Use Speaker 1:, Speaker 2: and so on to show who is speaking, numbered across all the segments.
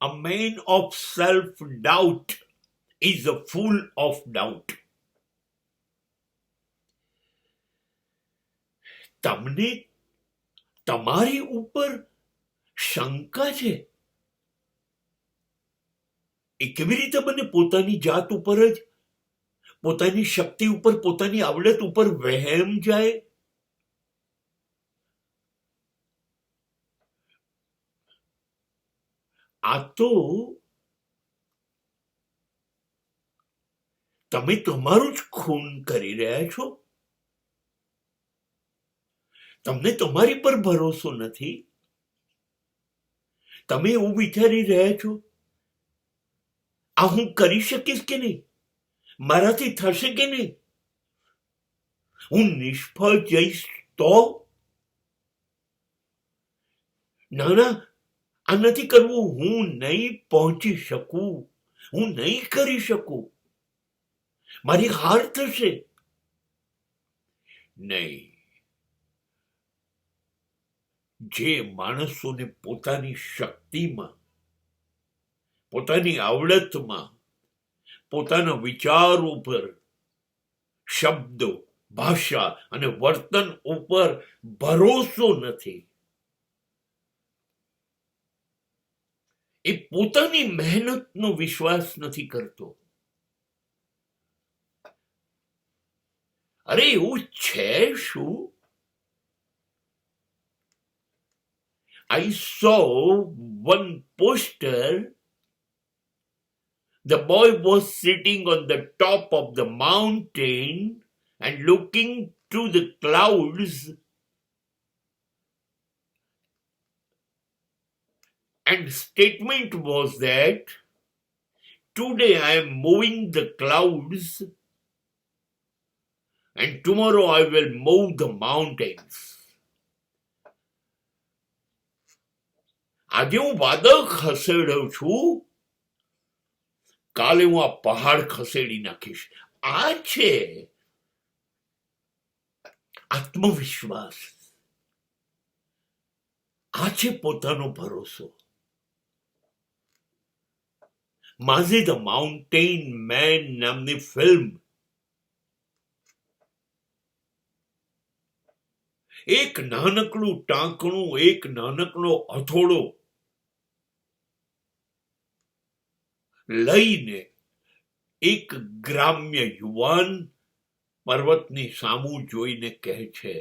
Speaker 1: A man of self-doubt is a fool of doubt. તમને તમારી ઉપર શંકા છે એ કેવી રીતે બને? પોતાની જાત ઉપર જ, પોતાની શક્તિ ઉપર, પોતાની આવડત ઉપર વહેમ જાય? આ તો તમે તમારું જ ખૂન કરી રહ્યા છો. તમને તમારી પર ભરોસો નથી. તમે એવું વિચારી રહ્યા છો આ હું કરી શકીશ કે નહીં, મારાથી થશે કે નહીં, હું નિષ્ફળ જઈશ તો? ના ના, આ નથી કરવું. હું નહીં પહોંચી શકું, હું નહીં કરી શકું, મારી હાર થશે. નહીં. જે માણસોને પોતાની શક્તિમાં, પોતાની આવડતમાં, પોતાના વિચારો પર, શબ્દો, ભાષા અને વર્તન ઉપર ભરોસો નથી, એ પોતાની મહેનતનો વિશ્વાસ નથી કરતો. અરે એવું છે શું? I saw one poster. The boy was sitting on the top of the mountain and looking to the clouds, and statement was that today I am moving the clouds and tomorrow I will move the mountains. આજે હું વાદળ ખસેડું છું, કાલે હું આ પહાડ ખસેડી નાખીશ. આ છે આત્મવિશ્વાસ, આ છે પોતાનો ભરોસો. માઝે ધ માઉન્ટેન મેન નામની ફિલ્મ એક નાનકડું ટાંકણું, એક નાનકડો હથોડો લઈને એક ગ્રામ્ય યુવાન પર્વતની સામું જોઈને કહે છે,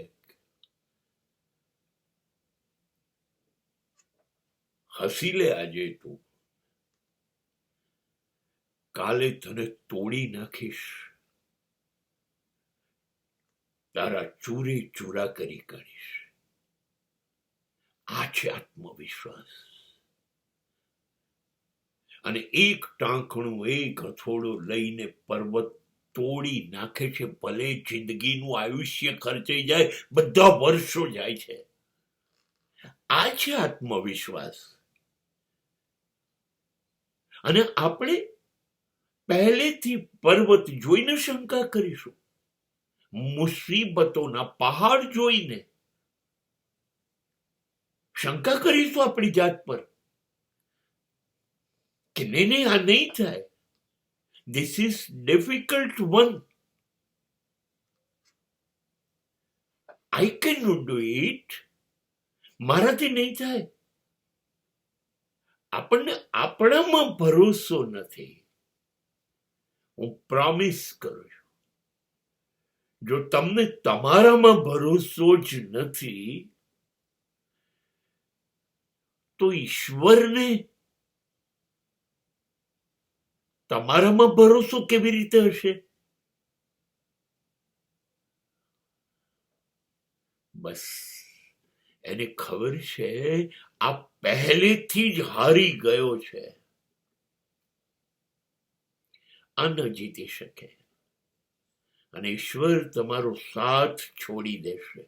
Speaker 1: હસી લે આજે તું, કાલે તને તોડી નાખીશ, તારા ચૂરે ચૂરા કરી કાઢીશ. આ છે આત્મવિશ્વાસ. અને એક ટાંકણું, એક હથોડો લઈને પર્વત તોડી નાખે છે. ભલે જિંદગીનું આયુષ્ય ખર્ચાઈ જાય, બધા વર્ષો જાય છે. આ છે આત્મવિશ્વાસ. અને આપણે પહેલેથી પર્વત જોઈને શંકા કરીશું, મુસીબતોના પહાડ જોઈને શંકા કરીશું આપણી જાત પર કે નહીં, આ નહીં થાય, this is difficult one, I can not do it, મારાથી નહીં થાય. આપણને આપણામાં ભરોસો નથી. હું પ્રોમિસ કરું છું, જો તમને તમારામાં ભરોસો જ નથી તો ઈશ્વરને તમારામાં ભરોસો કેવી રીતે હશે? બસ એને ખબર છે આ પહેલેથી જ હારી ગયો છે, આ ન જીતી શકે, અને ઈશ્વર તમારો સાથ છોડી દેશે.